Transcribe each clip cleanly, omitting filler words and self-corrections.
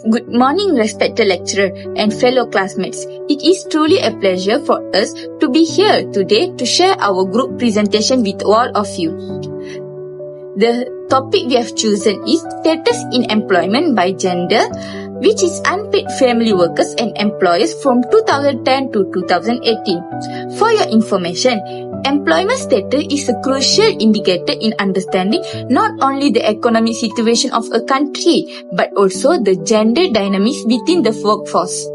Good morning, respected lecturer and fellow classmates. It is truly a pleasure for us to be here today to share our group presentation with all of you. The topic we have chosen is status in employment by gender, which is unpaid family workers and employers from 2010 to 2018. For your information, employment status is a crucial indicator in understanding not only the economic situation of a country, but also the gender dynamics within the workforce.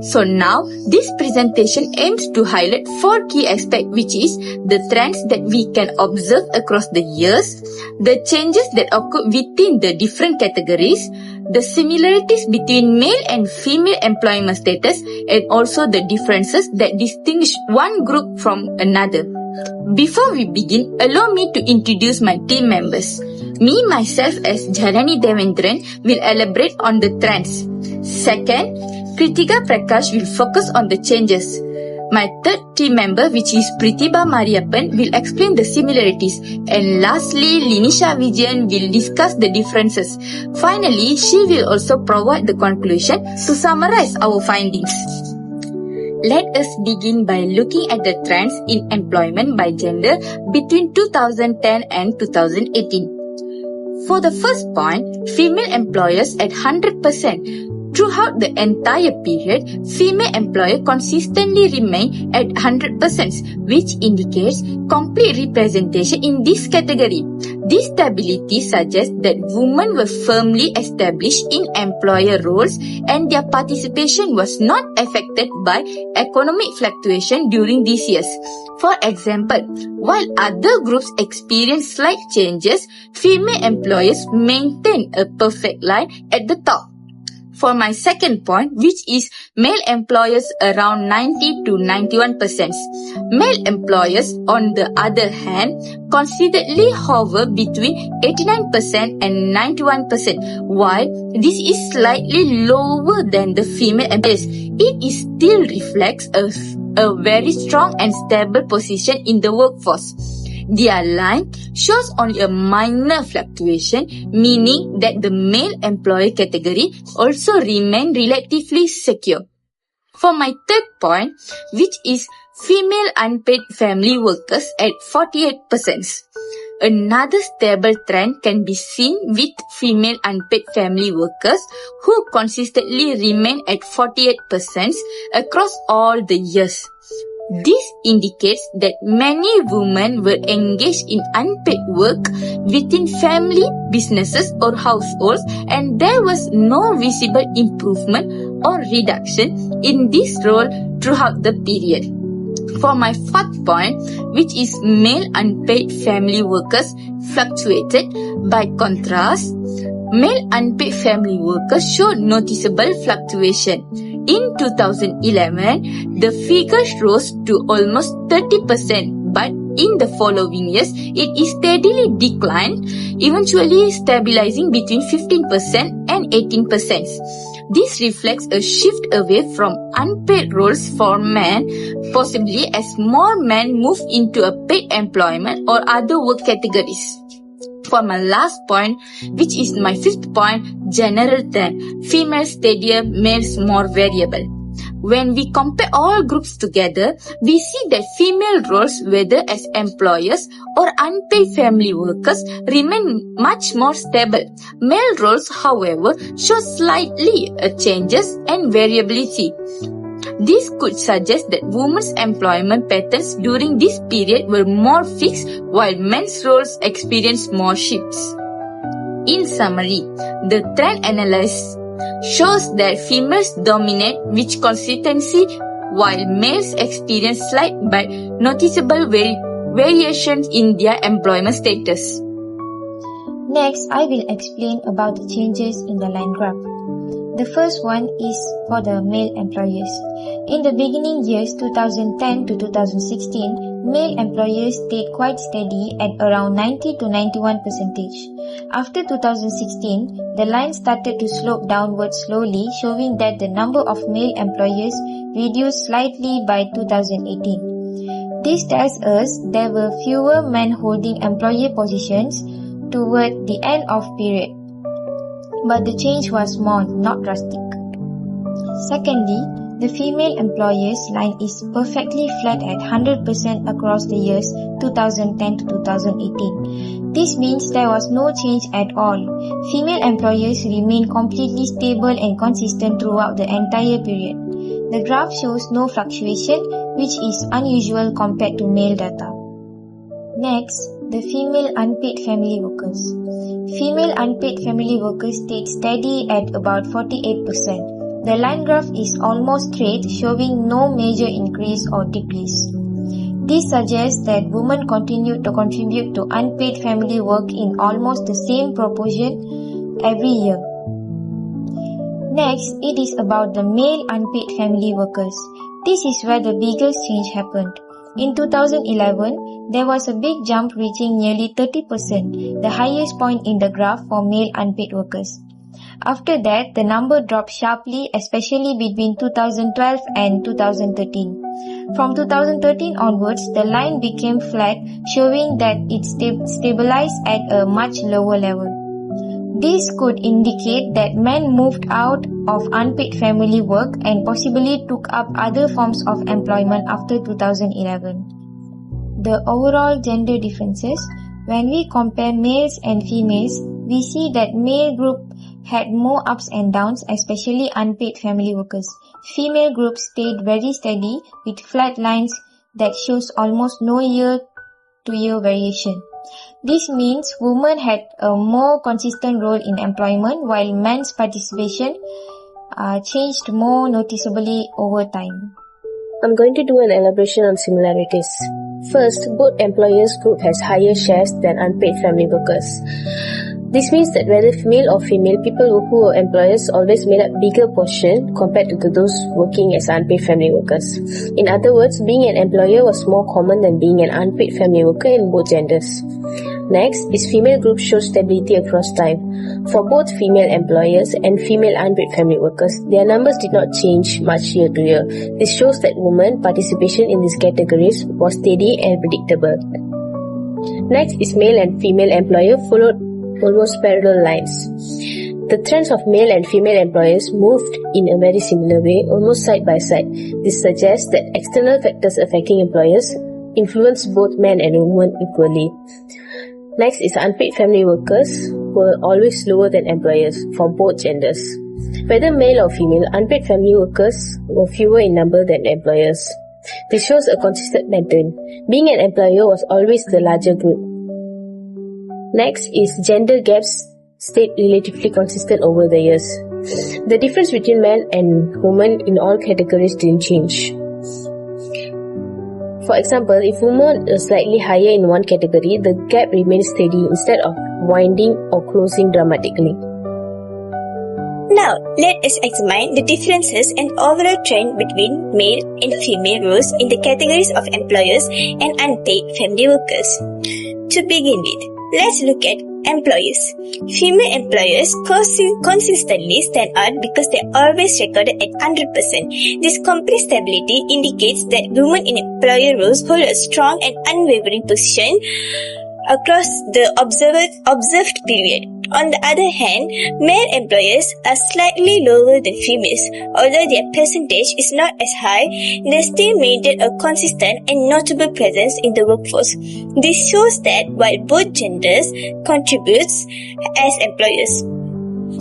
So now, this presentation aims to highlight 4 key aspects, which is the trends that we can observe across the years, the changes that occur within the different categories, the similarities between male and female employment status, and also the differences that distinguish one group from another. Before we begin, allow me to introduce my team members. Me, myself as Janani Devendran will elaborate on the trends. Second, Kritika Prakash will focus on the changes. My third team member, which is Pritibha Mariappan, will explain the similarities. And lastly, Linisha Vijayan will discuss the differences. Finally, she will also provide the conclusion to summarize our findings. Let us begin by looking at the trends in employment by gender between 2010 and 2018. For the first point, female employers at 100%. Throughout the entire period, female employers consistently remain at 100%, which indicates complete representation in this category. This stability suggests that women were firmly established in employer roles and their participation was not affected by economic fluctuation during these years. For example, while other groups experienced slight changes, female employers maintain a perfect line at the top. For my second point, which is male employers around 90 to 91%. Male employers, on the other hand, constantly hover between 89% and 91%. While this is slightly lower than the female employers, it still reflects a very strong and stable position in the workforce. Their line shows only a minor fluctuation, meaning that the male employee category also remain relatively secure. For my third point, which is female unpaid family workers at 48%. Another stable trend can be seen with female unpaid family workers who consistently remain at 48% across all the years. This indicates that many women were engaged in unpaid work within family, businesses or households, and there was no visible improvement or reduction in this role throughout the period. For my fourth point, which is male unpaid family workers fluctuated. By contrast, male unpaid family workers showed noticeable fluctuation. In 2011, the figures rose to almost 30%, but in the following years, it is steadily declined, eventually stabilizing between 15% and 18%. This reflects a shift away from unpaid roles for men, possibly as more men move into a paid employment or other work categories. For my last point, which is my fifth point, general trend, females steadier, males more variable. When we compare all groups together, we see that female roles, whether as employers or unpaid family workers, remain much more stable. Male roles, however, show slightly changes and variability. This could suggest that women's employment patterns during this period were more fixed, while men's roles experienced more shifts. In summary, the trend analysis shows that females dominate with consistency, while males experience slight but noticeable variations in their employment status. Next, I will explain about the changes in the line graph. The first one is for the male employers. In the beginning years 2010 to 2016, male employers stayed quite steady at around 90 to 91%. After 2016, the line started to slope downwards slowly, showing that the number of male employers reduced slightly by 2018. This tells us there were fewer men holding employer positions toward the end of period. but the change was small, not drastic. Secondly, the female employers line is perfectly flat at 100% across the years 2010 to 2018. This means there was no change at all. Female employers remain completely stable and consistent throughout the entire period. The graph shows no fluctuation, which is unusual compared to male data. Next, the female unpaid family workers. Female unpaid family workers stayed steady at about 48%. The line graph is almost straight, showing no major increase or decrease. This suggests that women continue to contribute to unpaid family work in almost the same proportion every year. Next, it is about the male unpaid family workers. This is where the biggest change happened. In 2011, there was a big jump reaching nearly 30%, the highest point in the graph for male unpaid workers. After that, the number dropped sharply, especially between 2012 and 2013. From 2013 onwards, the line became flat, showing that it stabilized at a much lower level. This could indicate that men moved out of unpaid family work and possibly took up other forms of employment after 2011. The overall gender differences. When we compare males and females, we see that male group had more ups and downs, especially unpaid family workers. Female group stayed very steady with flat lines that shows almost no year-to-year variation. This means women had a more consistent role in employment, while men's participation changed more noticeably over time. I'm going to do an elaboration on similarities. First, both employers group has higher shares than unpaid family workers. This means that whether female or female, people who were employers always made a bigger portion compared to those working as unpaid family workers. In other words, being an employer was more common than being an unpaid family worker in both genders. Next is female group shows stability across time. For both female employers and female unpaid family workers, their numbers did not change much year to year. This shows that women participation in these categories was steady and predictable. Next is male and female employer followed almost parallel lines. The trends of male and female employers moved in a very similar way, almost side by side. This suggests that external factors affecting employers influence both men and women equally. Next is unpaid family workers were always lower than employers for both genders. Whether male or female, unpaid family workers were fewer in number than employers. This shows a consistent pattern. Being an employer was always the larger group. Next is gender gaps stayed relatively consistent over the years. The difference between men and women in all categories didn't change. For example, if women are slightly higher in one category, the gap remains steady instead of widening or closing dramatically. Now, let us examine the differences and overall trend between male and female roles in the categories of employers and unpaid family workers. To begin with, let's look at employers. Female employers consistently stand out because they are always recorded at 100%. This complete stability indicates that women in employer roles hold a strong and unwavering position across the observed period. On the other hand, male employers are slightly lower than females. Although their percentage is not as high, they still maintain a consistent and notable presence in the workforce. This shows that while both genders contribute as employers,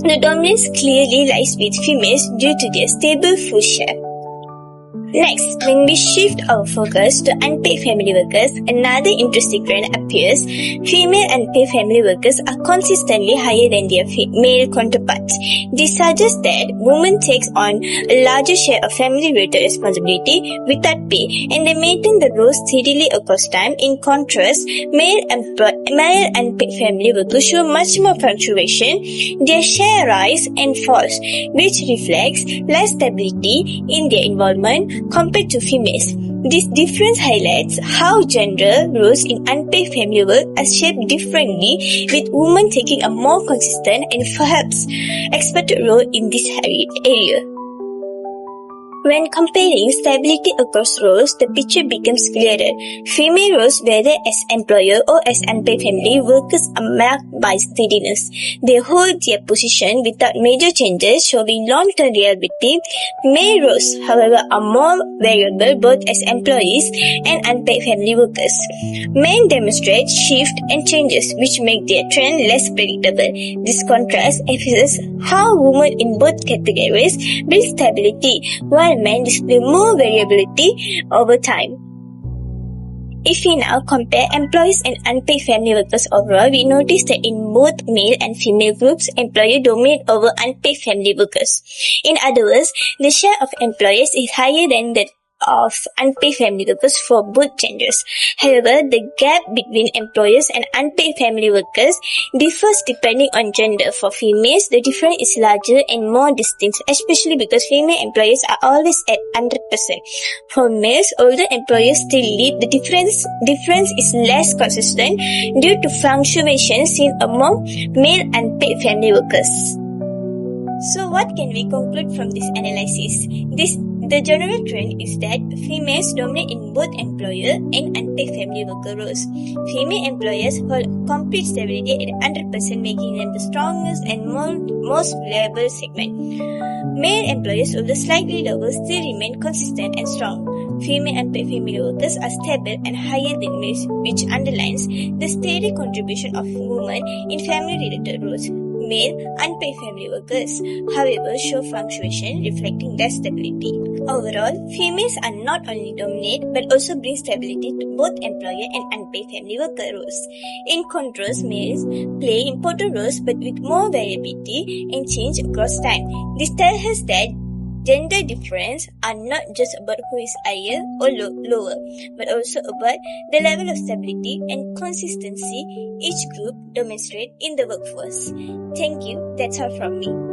the dominance clearly lies with females due to their stable full share. Next, when we shift our focus to unpaid family workers, another interesting trend appears. Female unpaid family workers are consistently higher than their male counterparts. This suggests that women take on a larger share of family-related responsibility without pay, and they maintain the role steadily across time. In contrast, male unpaid family workers show much more fluctuation. Their share rise and falls, which reflects less stability in their involvement compared to females. This difference highlights how gender roles in unpaid family work are shaped differently, with women taking a more consistent and perhaps expected role in this area. When comparing stability across roles, the picture becomes clearer. Female roles, whether as employer or as unpaid family workers, are marked by steadiness. They hold their position without major changes, showing long-term reliability. Male roles, however, are more variable both as employees and unpaid family workers. Men demonstrate shift and changes, which make their trend less predictable. This contrast emphasizes how women in both categories build stability, while men display more variability over time. If we now compare employees and unpaid family workers overall, we notice that in both male and female groups, employers dominate over unpaid family workers. In other words, the share of employers is higher than that of unpaid family workers for both genders. However, the gap between employers and unpaid family workers differs depending on gender. For females, the difference is larger and more distinct, especially because female employers are always at 100%. For males, older employers still lead. The difference is less consistent due to fluctuations seen among male unpaid family workers. So what can we conclude from this analysis? The general trend is that females dominate in both employer and unpaid family worker roles. Female employers hold complete stability at 100%, making them the strongest and most reliable segment. Male employers, although slightly lower, still remain consistent and strong. Female unpaid family workers are stable and higher than males, which underlines the steady contribution of women in family-related roles. Male unpaid family workers, however, show fluctuation reflecting their stability. Overall, females are not only dominate but also bring stability to both employer and unpaid family worker roles. In contrast, males play important roles but with more variability and change across time. This tells us that gender difference are not just about who is higher or lower, but also about the level of stability and consistency each group demonstrates in the workforce. Thank you. That's all from me.